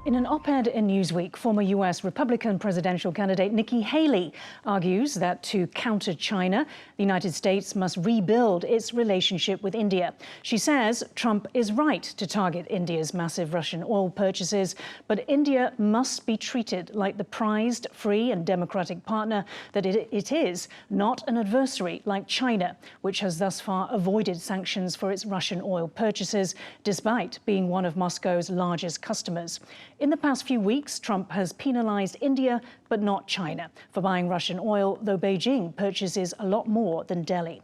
In an op-ed in Newsweek, former US Republican presidential candidate Nikki Haley argues that to counter China, the United States must rebuild its relationship with India. She says Trump is right to target India's massive Russian oil purchases, but India must be treated like the prized, free and democratic partner that it is, not an adversary like China, which has thus far avoided sanctions for its Russian oil purchases, despite being one of Moscow's largest customers. In the past few weeks, Trump has penalized India, but not China, for buying Russian oil, though Beijing purchases a lot more than Delhi.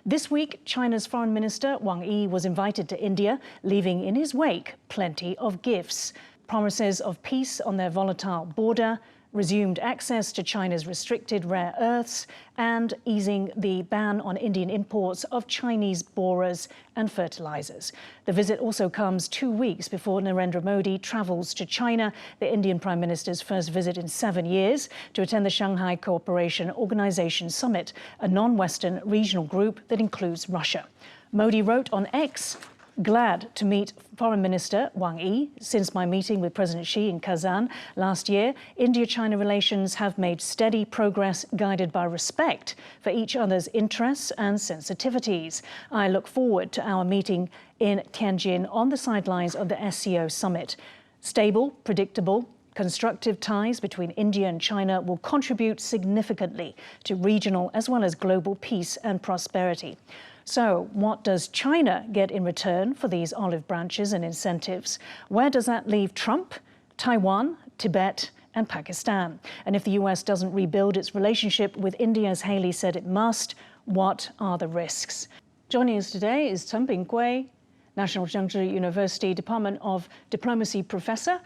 This week, China's Foreign Minister Wang was invited to India, leaving in his wake plenty of gifts. Promises of peace on their volatile border, resumed access to China's restricted rare earths, and easing the ban on Indian imports of Chinese borers and fertilizers. The visit also comes 2 weeks before Narendra Modi travels to China, the Indian Prime Minister's first visit in 7 years, to attend the Shanghai Cooperation Organization Summit, a non-Western regional group that includes Russia. Modi wrote on X, "Glad to meet Foreign Minister Wang. Since my meeting with President Xi in Kazan last year, India-China relations have made steady progress guided by respect for each other's interests and sensitivities. I look forward to our meeting in Tianjin on the sidelines of the SCO summit. Stable, predictable, constructive ties between India and China will contribute significantly to regional as well as global peace and prosperity." So what does China get in return for these olive branches and incentives? Where does that leave Trump, Taiwan, Tibet and Pakistan? And if the US doesn't rebuild its relationship with India, as Haley said it must, what are the risks? Joining us today is Chen Bingui, National Zhengzhou University Department of Diplomacy Professor,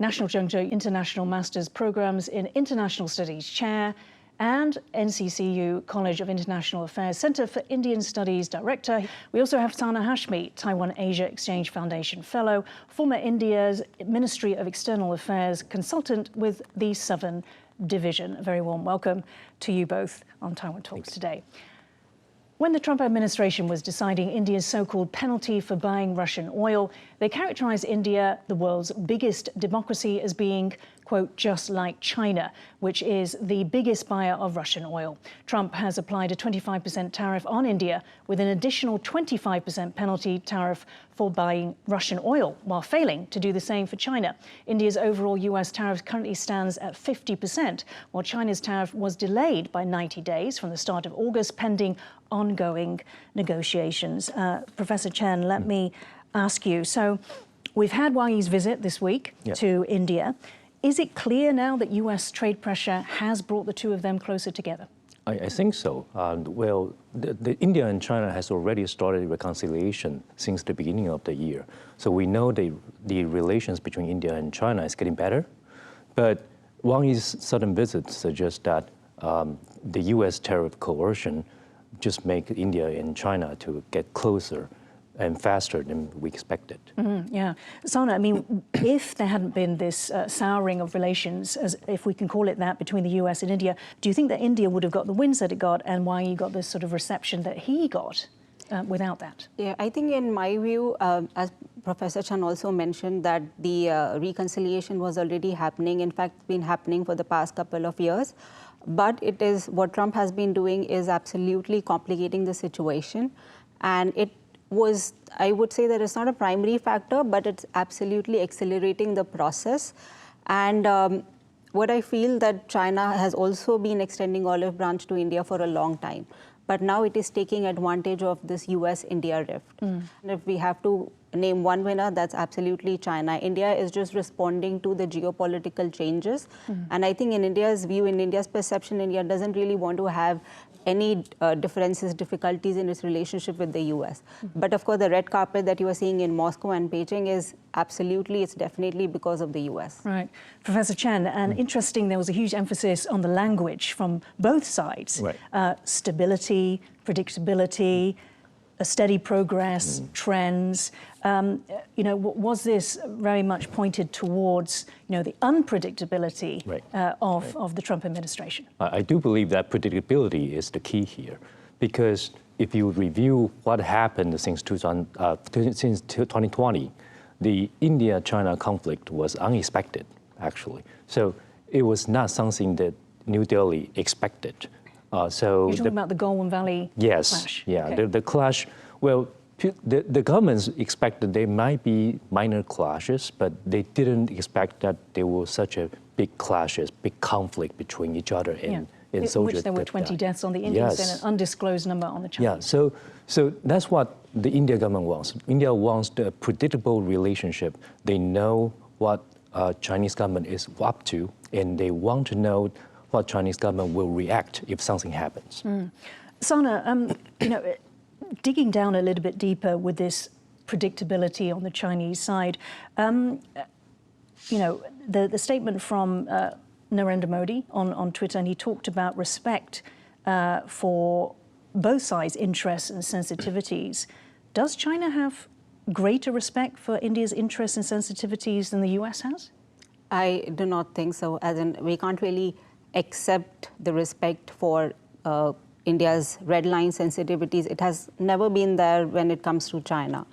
National Zhengzhou International Masters Programs in International Studies Chair, and NCCU College of International Affairs Center for Indian Studies Director. We also have Sana Hashmi, Taiwan Asia Exchange Foundation Fellow, former India's Ministry of External Affairs consultant with the Southern Division. A very warm welcome to you both on Taiwan Talks today. When the Trump administration was deciding India's so-called penalty for buying Russian oil, they characterized India, the world's biggest democracy, as being, quote, just like China, which is the biggest buyer of Russian oil. Trump has applied a 25% tariff on India with an additional 25% penalty tariff for buying Russian oil, while failing to do the same for China. India's overall US tariff currently stands at 50%, while China's tariff was delayed by 90 days from the start of August, pending ongoing negotiations. Professor Chen, let me ask you, so we've had Wang Yi's visit this week to India. Is it clear now that US trade pressure has brought the two of them closer together? I think so. Well, India and China has already started reconciliation since the beginning of the year. So we know the relations between India and China is getting better. But Wang Yi's sudden visit suggests that the US tariff coercion just make India and China to get closer and faster than we expected. Yeah. Sana, I mean, if there hadn't been this souring of relations, as if we can call it that, between the US and India, do you think that India would have got the wins that it got and Wang Yi got this sort of reception that he got without that? Yeah, I think in my view, as Professor Chan also mentioned, that the reconciliation was already happening, in fact, been happening for the past couple of years. But it is, what Trump has been doing is absolutely complicating the situation. And it was, I would say that it's not a primary factor, but it's absolutely accelerating the process. And what I feel that China has also been extending olive branch to India for a long time. But now it is taking advantage of this US-India rift. And if we have to name one winner, that's absolutely China. India is just responding to the geopolitical changes. And I think in India's view, in India's perception, India doesn't really want to have any differences, difficulties in its relationship with the US. But of course, the red carpet that you are seeing in Moscow and Beijing is absolutely, it's definitely because of the US. Right. Professor Chen, and interesting, there was a huge emphasis on the language from both sides. Right. Stability, predictability, a steady progress, trends. You know, was this very much pointed towards, you know, the unpredictability of the Trump administration? I do believe that predictability is the key here, because if you review what happened since 2020, the India-China conflict was unexpected, actually. So it was not something that New Delhi expected. You're talking about the Golden Valley clash? Yeah, okay. the clash, well, the governments expected there might be minor clashes, but they didn't expect that there was such a big clashes, big conflict between each other and soldiers. In which there were 20 deaths on the Indian side, an undisclosed number on the Chinese. Yeah, so that's what the India government wants. India wants the predictable relationship. They know what Chinese government is up to, and they want to know what Chinese government will react if something happens. Sana, digging down a little bit deeper with this predictability on the Chinese side, the statement from Narendra Modi on Twitter, and he talked about respect for both sides' interests and sensitivities. Does China have greater respect for India's interests and sensitivities than the US has? I do not think so, as in we can't really accept the respect for India's red line sensitivities. It has never been there when it comes to China.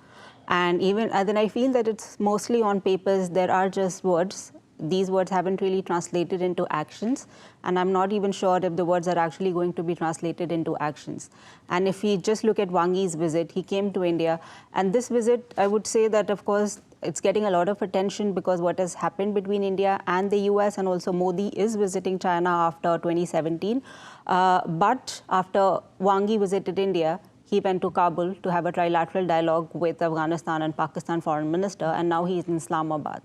And even then I feel that it's mostly on papers. There are just words. These words haven't really translated into actions, and I'm not even sure if the words are actually going to be translated into actions. And if we just look at Wang Yi's visit, he came to India, and this visit, I would say that, of course, it's getting a lot of attention because what has happened between India and the US, and also Modi is visiting China after 2017. But after Wang Yi visited India, he went to Kabul to have a trilateral dialogue with Afghanistan and Pakistan foreign minister, and now he's in Islamabad.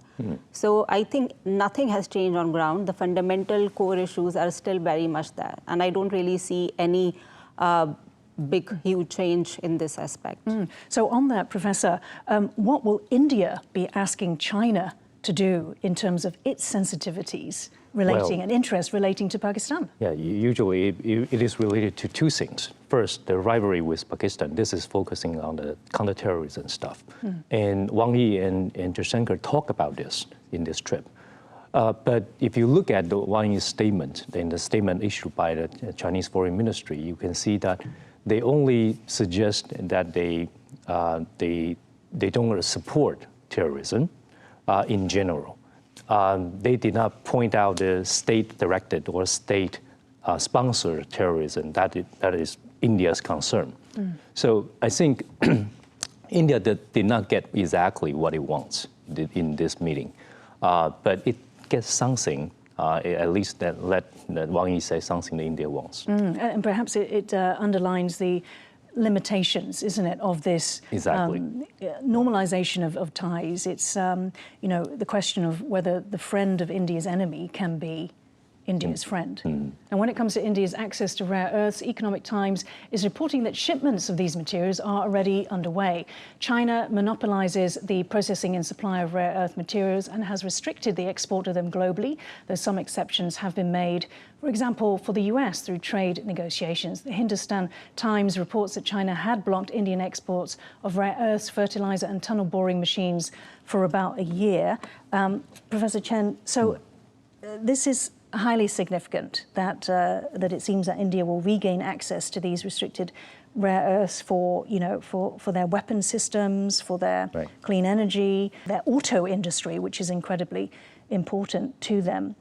So I think nothing has changed on ground. The fundamental core issues are still very much there, and I don't really see any big, huge change in this aspect. So on that, Professor, what will India be asking China to do in terms of its sensitivities relating and interests relating to Pakistan? Yeah, usually it is related to two things. First, the rivalry with Pakistan. This is focusing on the counterterrorism stuff. And Wang Yi and Jaishankar talk about this in this trip. But if you look at the Wang Yi's statement, then the statement issued by the Chinese Foreign Ministry, you can see that they only suggest that they don't support terrorism in general. They did not point out the state-directed or state-sponsored terrorism. That is India's concern. So I think India did not get exactly what it wants in this meeting, but it gets something. At least that Wang Yi say something that India wants. And perhaps it underlines the limitations, isn't it, of this normalization of ties. It's the question of whether the friend of India's enemy can be India's friend. And when it comes to India's access to rare earths, Economic Times is reporting that shipments of these materials are already underway. China monopolizes the processing and supply of rare earth materials and has restricted the export of them globally, though some exceptions have been made. For example, for the US through trade negotiations. The Hindustan Times reports that China had blocked Indian exports of rare earths, fertilizer and tunnel boring machines for about a year. Professor Chen, so this is highly significant that it seems that India will regain access to these restricted rare earths for their weapon systems, for their clean energy, their auto industry, which is incredibly important to them.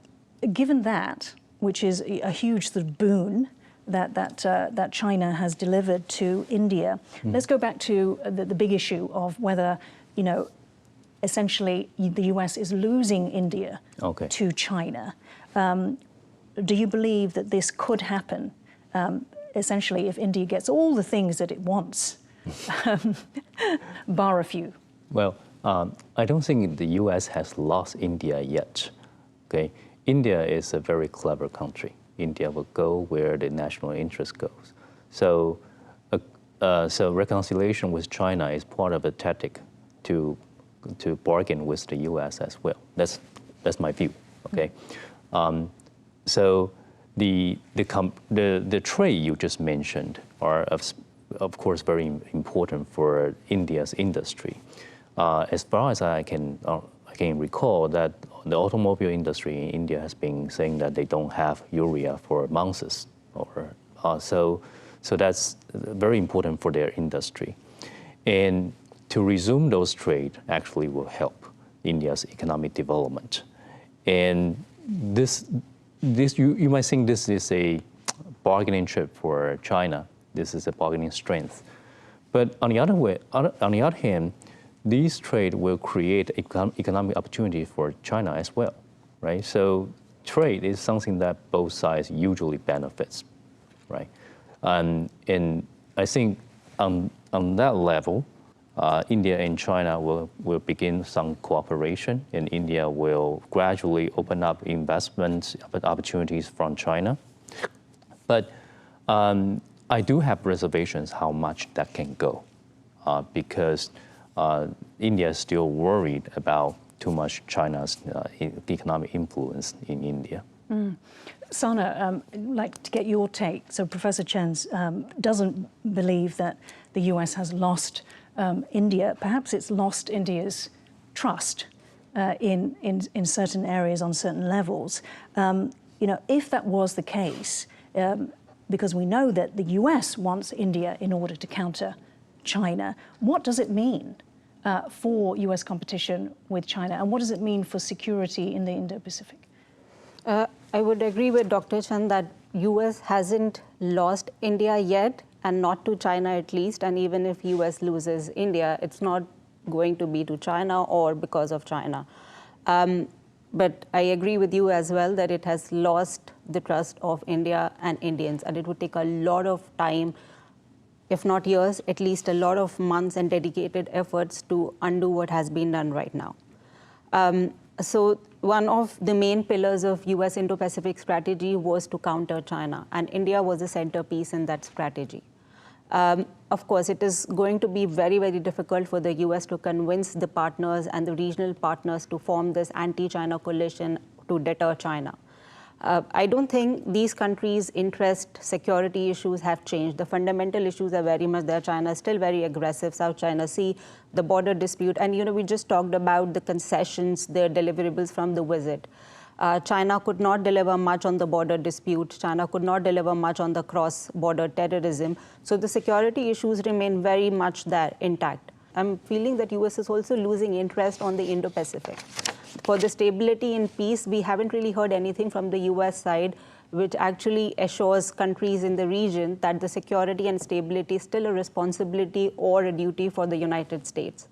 Given that, which is a huge sort of boon that China has delivered to India, let's go back to the big issue of whether essentially the US is losing India to China. Do you believe that this could happen, essentially, if India gets all the things that it wants, bar a few? Well, I don't think the US has lost India yet. India is a very clever country. India will go where the national interest goes. So reconciliation with China is part of a tactic to bargain with the US as well. That's my view. So the trade you just mentioned are of course very important for India's industry. As far as I can recall, that the automobile industry in India has been saying that they don't have urea for months, so that's very important for their industry. And to resume those trade actually will help India's economic development. And this you might think this is a bargaining chip for China. This is a bargaining strength. But on the other hand, these trade will create economic opportunity for China as well, right? So trade is something that both sides usually benefits, right? And I think on that level, India and China will begin some cooperation, and India will gradually open up investment opportunities from China. But I do have reservations how much that can go, because India is still worried about too much China's economic influence in India. Sana, I'd like to get your take. So Professor Chen doesn't believe that the US has lost India. Perhaps it's lost India's trust in certain areas on certain levels. If that was the case, because we know that the US wants India in order to counter China, what does it mean for US competition with China, and what does it mean for security in the Indo-Pacific? I would agree with Dr. Chen that US hasn't lost India yet, and not to China at least. And even if US loses India, it's not going to be to China or because of China. But I agree with you as well that it has lost the trust of India and Indians, and it would take a lot of time, if not years, at least a lot of months and dedicated efforts to undo what has been done right now. So one of the main pillars of US Indo-Pacific strategy was to counter China, and India was a centerpiece in that strategy. Of course, it is going to be very, very difficult for the US to convince the partners and the regional partners to form this anti-China coalition to deter China. I don't think these countries' interest, security issues have changed. The fundamental issues are very much there. China is still very aggressive. South China Sea, the border dispute, and we just talked about the concessions, the deliverables from the visit. China could not deliver much on the border dispute. China could not deliver much on the cross-border terrorism. So the security issues remain very much there, intact. I'm feeling that US is also losing interest on the Indo-Pacific. For the stability and peace, we haven't really heard anything from the US side, which actually assures countries in the region that the security and stability is still a responsibility or a duty for the United States.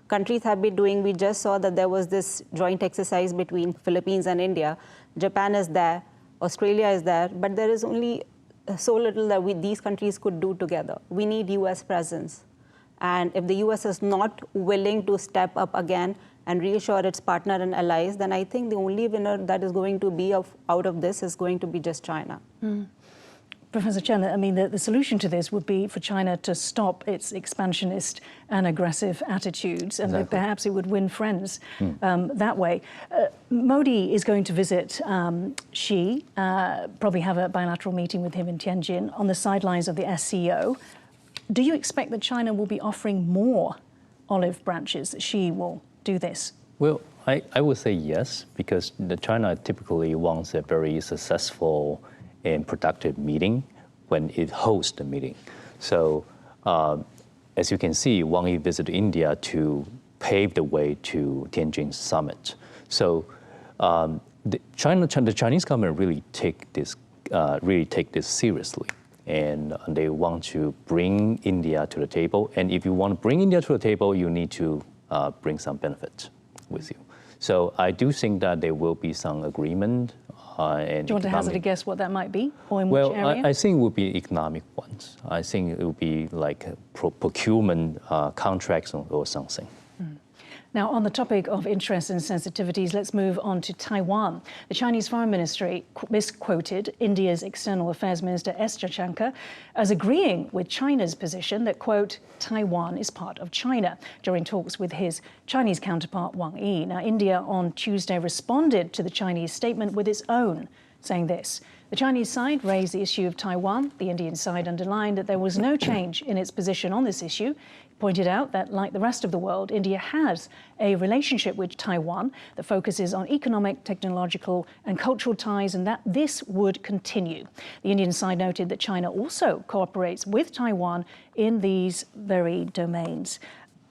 Countries have been doing, we just saw that there was this joint exercise between Philippines and India. Japan is there, Australia is there, but there is only so little that these countries could do together. We need US presence. And if the US is not willing to step up again and reassure its partner and allies, then I think the only winner that is going to be out of this is going to be just China. Professor Chen, I mean, the solution to this would be for China to stop its expansionist and aggressive attitudes, and that perhaps it would win friends that way. Modi is going to visit Xi, probably have a bilateral meeting with him in Tianjin on the sidelines of the SCO. Do you expect that China will be offering more olive branches that Xi will do this? Well, I would say yes, because China typically wants a very successful and productive meeting when it hosts the meeting. So as you can see, Wang visited India to pave the way to Tianjin summit. So the Chinese government really take this seriously, and they want to bring India to the table. And if you want to bring India to the table, you need to bring some benefit with you. So I do think that there will be some agreement. Do you want to hazard a guess what that might be, or in which area? Well, I think it would be economic ones. I think it would be like procurement contracts or something. Now, on the topic of interests and sensitivities, let's move on to Taiwan. The Chinese Foreign Ministry misquoted India's External Affairs Minister S. Jaishankar as agreeing with China's position that, quote, Taiwan is part of China, during talks with his Chinese counterpart Wang Yi. Now, India on Tuesday responded to the Chinese statement with its own, saying this. The Chinese side raised the issue of Taiwan. The Indian side underlined that there was no change in its position on this issue. Pointed out that, like the rest of the world, India has a relationship with Taiwan that focuses on economic, technological and cultural ties, and that this would continue. The Indian side noted that China also cooperates with Taiwan in these very domains.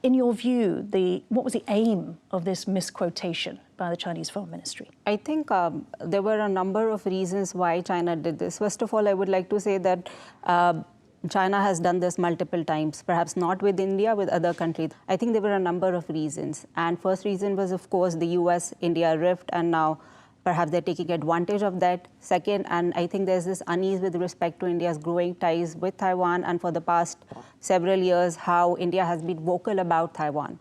in your view, what was the aim of this misquotation by the Chinese Foreign Ministry? I think there were a number of reasons why China did this. First of all, I would like to say that China has done this multiple times, perhaps not with India, with other countries. I think there were a number of reasons. And first reason was, of course, the US-India rift, and now perhaps they're taking advantage of that. Second, and I think there's this unease with respect to India's growing ties with Taiwan, and for the past several years, how India has been vocal about Taiwan.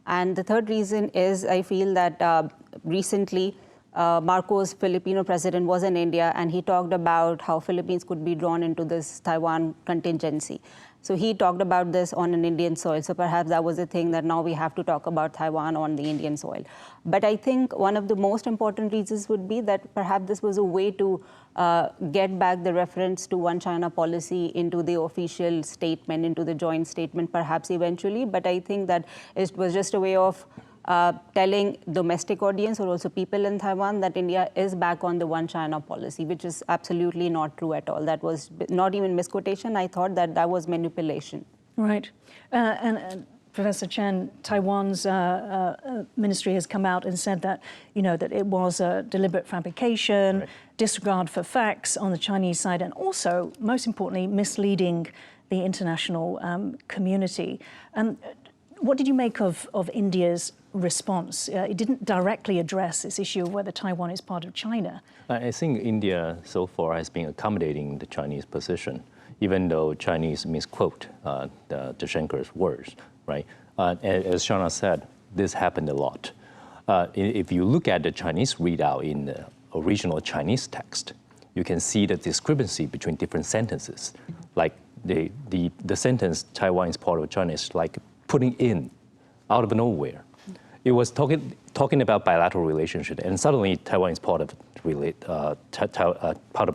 And the third reason is, I feel that recently, Marcos, Filipino president, was in India, and he talked about how Philippines could be drawn into this Taiwan contingency. So he talked about this on an Indian soil. So perhaps that was the thing, that now we have to talk about Taiwan on the Indian soil. But I think one of the most important reasons would be that perhaps this was a way to get back the reference to One China policy into the official statement, into the joint statement, perhaps eventually. But I think that it was just a way of telling domestic audience, or also people in Taiwan, that India is back on the One China policy, which is absolutely not true at all. That was not even misquotation. I thought that that was manipulation. Right. And Professor Chen, Taiwan's ministry has come out and said that, that it was a deliberate fabrication, right, disregard for facts on the Chinese side, and also, most importantly, misleading the international community. What did you make of India's response? It didn't directly address this issue of whether Taiwan is part of China. I think India so far has been accommodating the Chinese position, even though Chinese misquote Jaishankar's words, right? As Shana said, this happened a lot. If you look at the Chinese readout in the original Chinese text, you can see the discrepancy between different sentences. Like the sentence, Taiwan is part of China, is like putting in out of nowhere. It was talking about bilateral relationship, and suddenly Taiwan is part of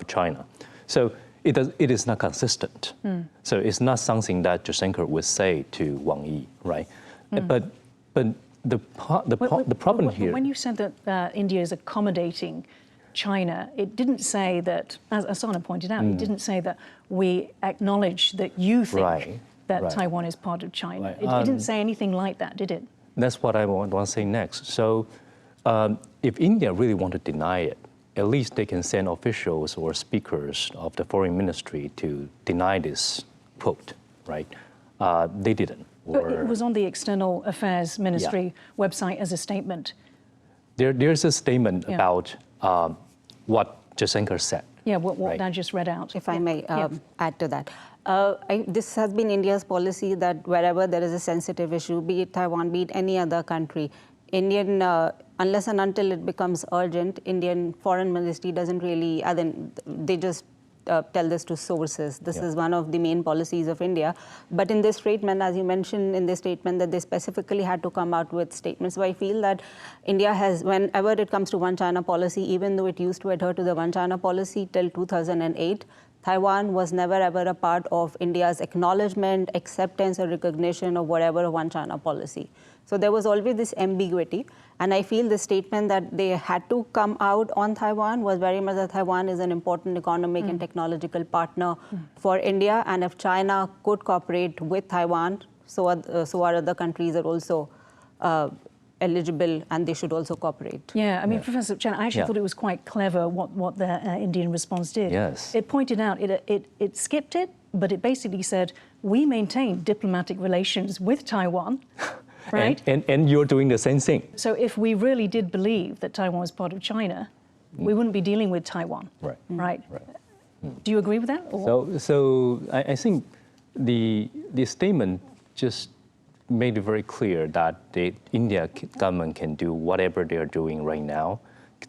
China. So it is not consistent. So it's not something that Jaishankar would say to Wang Yi, right? But the problem here. When you said that India is accommodating China, it didn't say that, as Sana pointed out, it didn't say that we acknowledge that you think that Taiwan is part of China. Right. It didn't say anything like that, did it? That's what I want to say next. So if India really want to deny it, at least they can send officials or speakers of the foreign ministry to deny this quote, right? They didn't. But it was on the External Affairs Ministry website as a statement. There's a statement about what Jaishankar said. Yeah, what I just read out. If I may add to that. This has been India's policy that wherever there is a sensitive issue, be it Taiwan, be it any other country, unless and until it becomes urgent, Indian Foreign Ministry doesn't really, they just tell this to sources. This is one of the main policies of India. But in this statement, as you mentioned in this statement, that they specifically had to come out with statements. So I feel that India has, whenever it comes to One China policy, even though it used to adhere to the One China policy till 2008, Taiwan was never ever a part of India's acknowledgement, acceptance, or recognition of whatever One China policy. So there was always this ambiguity. And I feel the statement that they had to come out on Taiwan was very much that Taiwan is an important economic and technological partner for India. And if China could cooperate with Taiwan, so are other countries are also eligible, and they should also cooperate. Yeah, I mean, Professor Chen, I actually thought it was quite clever what the Indian response did. Yes. It pointed out, it skipped it, but it basically said, we maintain diplomatic relations with Taiwan, right? And you're doing the same thing. So if we really did believe that Taiwan was part of China, we wouldn't be dealing with Taiwan, right? Do you agree with that? Or? So I think the statement just made it very clear that the India government can do whatever they are doing right now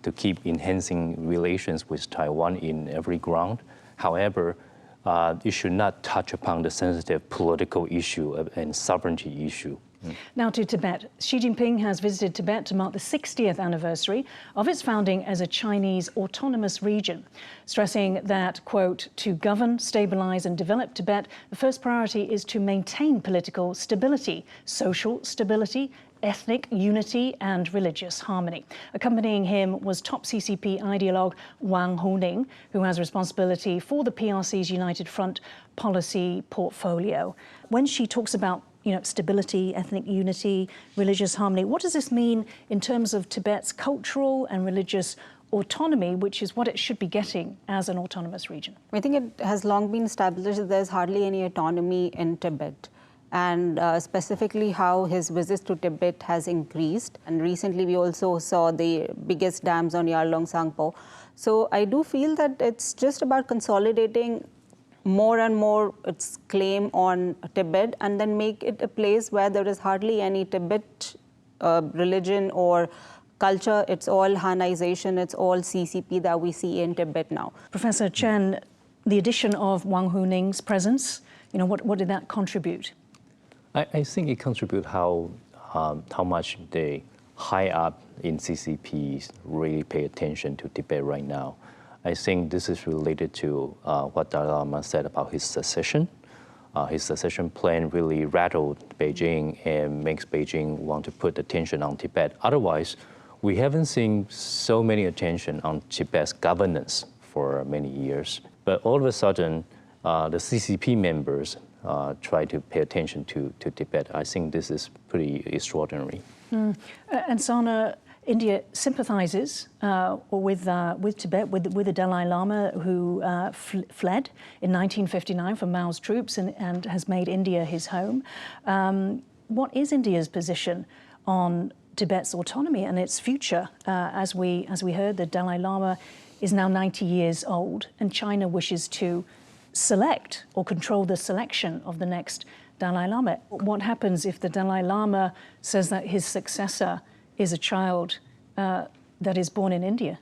to keep enhancing relations with Taiwan in every ground. However, it should not touch upon the sensitive political issue and sovereignty issue. Now to Tibet. Xi Jinping has visited Tibet to mark the 60th anniversary of its founding as a Chinese autonomous region, stressing that, quote, to govern, stabilize and develop Tibet, the first priority is to maintain political stability, social stability, ethnic unity and religious harmony. Accompanying him was top CCP ideologue Wang, who has responsibility for the PRC's United Front policy portfolio. When she talks about stability, ethnic unity, religious harmony. What does this mean in terms of Tibet's cultural and religious autonomy, which is what it should be getting as an autonomous region? I think it has long been established that there's hardly any autonomy in Tibet, and specifically how his visits to Tibet has increased. And recently we also saw the biggest dams on Yarlung Sangpo. So I do feel that it's just about consolidating more and more its claim on Tibet, and then make it a place where there is hardly any Tibet religion or culture. It's all Hanization, it's all CCP that we see in Tibet now. Professor Chen, the addition of Wang Huning's presence, what did that contribute? I think it contributes how much the high up in CCP really pay attention to Tibet right now. I think this is related to what Dalai Lama said about his secession. His secession plan really rattled Beijing and makes Beijing want to put attention on Tibet. Otherwise, we haven't seen so many attention on Tibet's governance for many years. But all of a sudden, the CCP members try to pay attention to Tibet. I think this is pretty extraordinary. And Sana, India sympathizes with Tibet, with the Dalai Lama, who fled in 1959 from Mao's troops and has made India his home. What is India's position on Tibet's autonomy and its future? As we heard, the Dalai Lama is now 90 years old, and China wishes to select or control the selection of the next Dalai Lama. What happens if the Dalai Lama says that his successor is a child that is born in India?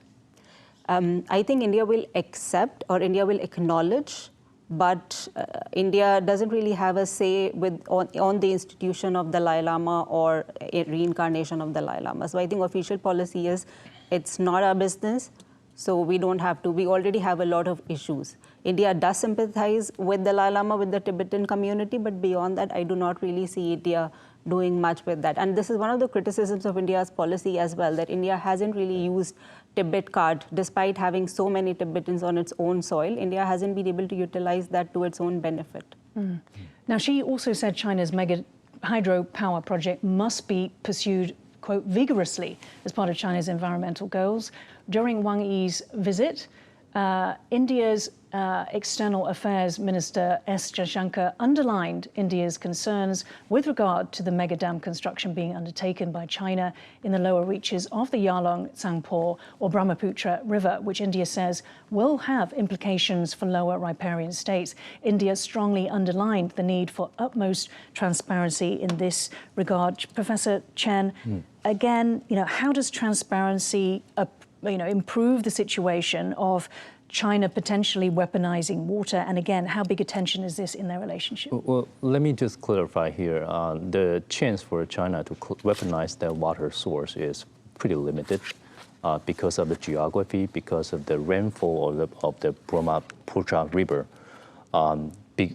I think India will accept, or India will acknowledge, but India doesn't really have a say on the institution of Dalai Lama or a reincarnation of Dalai Lama. So I think official policy is, it's not our business, so we don't have to. We already have a lot of issues. India does sympathize with Dalai Lama, with the Tibetan community, but beyond that, I do not really see India doing much with that. And this is one of the criticisms of India's policy as well, that India hasn't really used Tibet card. Despite having so many Tibetans on its own soil, India hasn't been able to utilize that to its own benefit. Now, she also said China's mega hydropower project must be pursued, quote, vigorously as part of China's environmental goals. During Wang Yi's visit, India's External Affairs Minister S. Jaishankar underlined India's concerns with regard to the mega dam construction being undertaken by China in the lower reaches of the Yarlung Tsangpo or Brahmaputra River, which India says will have implications for lower riparian states. India strongly underlined the need for utmost transparency in this regard. Professor Chen, again, how does transparency improve the situation of China potentially weaponizing water? And again, how big a tension is this in their relationship? Well, let me just clarify here. The chance for China to weaponize their water source is pretty limited because of the geography, because of the rainfall of the Brahmaputra River.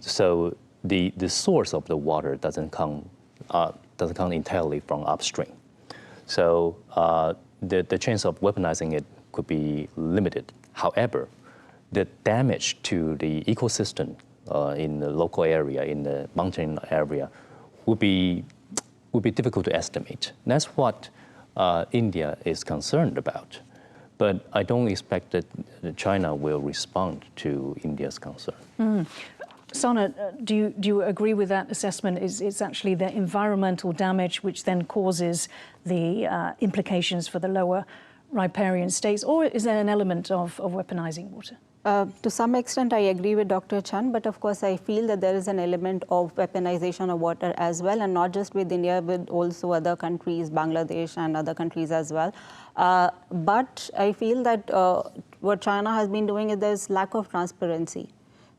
So the source of the water doesn't come entirely from upstream. So the chance of weaponizing it could be limited. However, the damage to the ecosystem in the local area, in the mountain area, would be difficult to estimate. That's what India is concerned about. But I don't expect that China will respond to India's concern. Sana, do you agree with that assessment? It's actually the environmental damage which then causes the implications for the lower riparian states, or is there an element of weaponizing water? To some extent, I agree with Dr. Chan, but of course, I feel that there is an element of weaponization of water as well, and not just with India, but also other countries, Bangladesh and other countries as well. But I feel that what China has been doing is there's lack of transparency.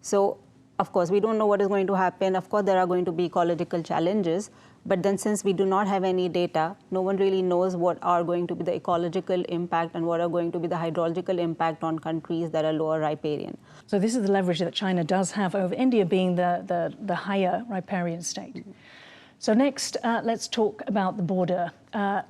So, of course, we don't know what is going to happen. Of course, there are going to be ecological challenges. But then since we do not have any data, no one really knows what are going to be the ecological impact and what are going to be the hydrological impact on countries that are lower riparian. So this is the leverage that China does have over India being the higher riparian state. So next, let's talk about the border.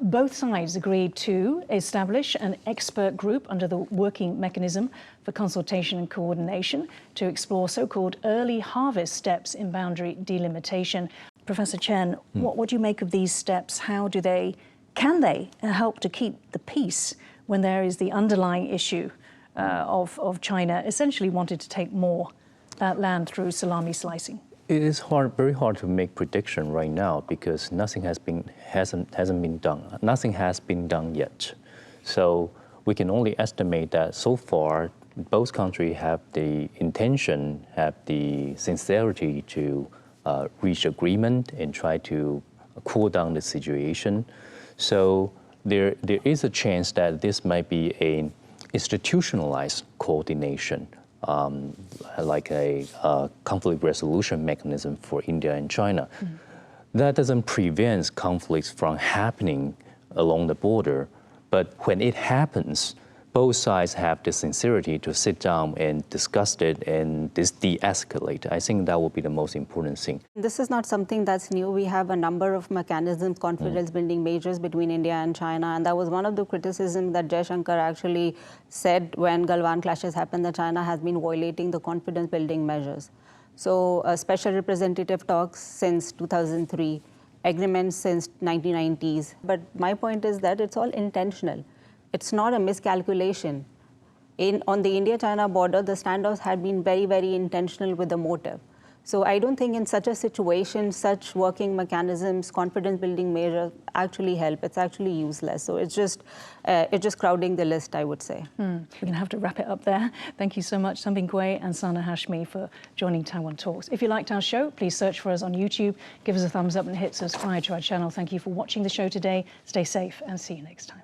Both sides agreed to establish an expert group under the Working Mechanism for Consultation and Coordination to explore so-called early harvest steps in boundary delimitation. Professor Chen, what do you make of these steps? Can they help to keep the peace when there is the underlying issue of China essentially wanted to take more land through salami slicing? It is very hard to make prediction right now because nothing hasn't been done. Nothing has been done yet. So we can only estimate that so far both countries have the intention, have the sincerity to reach agreement and try to cool down the situation. So there is a chance that this might be an institutionalized coordination, like a conflict resolution mechanism for India and China. That doesn't prevent conflicts from happening along the border, but when it happens, both sides have the sincerity to sit down and discuss it and de-escalate. I think that will be the most important thing. This is not something that's new. We have a number of mechanisms, confidence-building measures between India and China, and that was one of the criticisms that Jaishankar actually said when Galwan clashes happened, that China has been violating the confidence-building measures. So special representative talks since 2003, agreements since 1990s. But my point is that it's all intentional. It's not a miscalculation. On the India-China border, the standoffs had been very, very intentional with a motive. So I don't think in such a situation, such working mechanisms, confidence-building measures actually help. It's actually useless. So it's just crowding the list, I would say. We're going to have to wrap it up there. Thank you so much, Sunbin Gui and Sana Hashmi, for joining Taiwan Talks. If you liked our show, please search for us on YouTube, give us a thumbs up and hit subscribe to our channel. Thank you for watching the show today. Stay safe and see you next time.